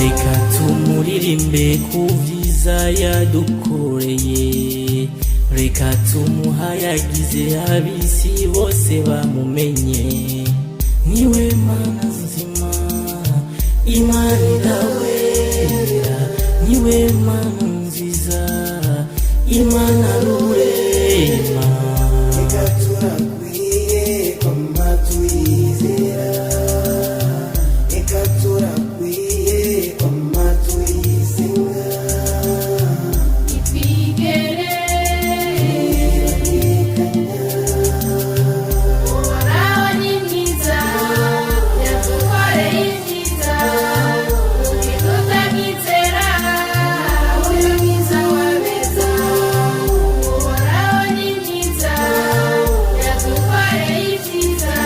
Reka tumuririmbe kuvyiza yadukoreye, reka tumuhayagize abisi bose bamumenye. Niwe Mana nzima, Imana idahwera, niwe Mana nziza, Imana rurema. Reka turakwiye kwama tuyizera, reka turakwiye kwama tuyisenga. Ipigere Uhoraho ni mwiza, yadukoreye ibyiza, ntitutanyizera, uyu mwiza wabeza. Uhoraho ni mwiza, yadukoreye ibyiza,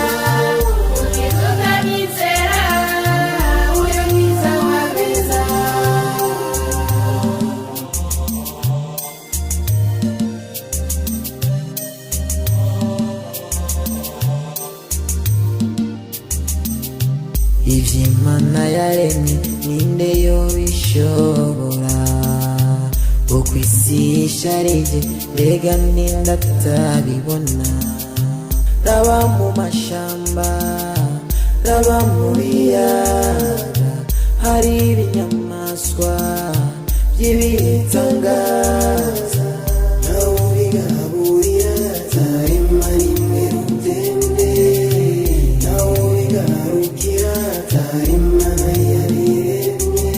ntitutanyizera, uyu mwiza wabeza. Ivy'Imana yaremye ninde yobishobora? Uko isi isharije mbega ninde atabibona? Raba mu mashamba, raba mu biyaga, hari ibinyamaswa by'ibitangaza. Nawe ubigaburira atarema rimwe rudende, nawe ubigarukira atarema yabiremye.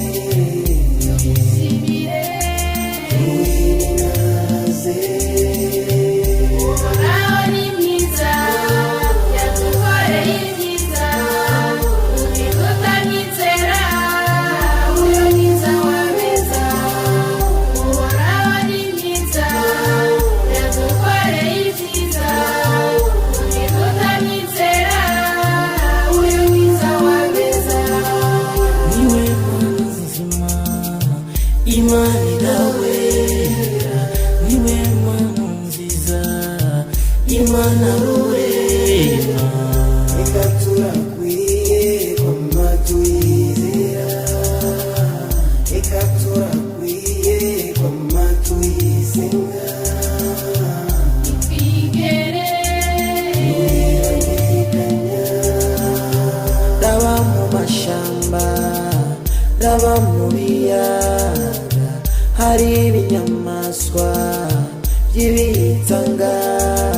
Uwinaze Uhoraho ni mwiza, yadukoreye ibyiza, ntitutanyizera, uyu mwiza wabeza. Uhoraho ni mwiza, yadukoreye ibyiza, ntitutanyizera, uyu mwiza wabeza. Niwe Mana nzima, Imana idahwera, niwe Mana nziza, Imana rurema. reka turakwiye kwama tuyizera, reka turakwiye kwama tuyisenga. Ipigere Raba mu mashamba, raba mu biyaga, hari ibinyamaswa by'ibitangaza.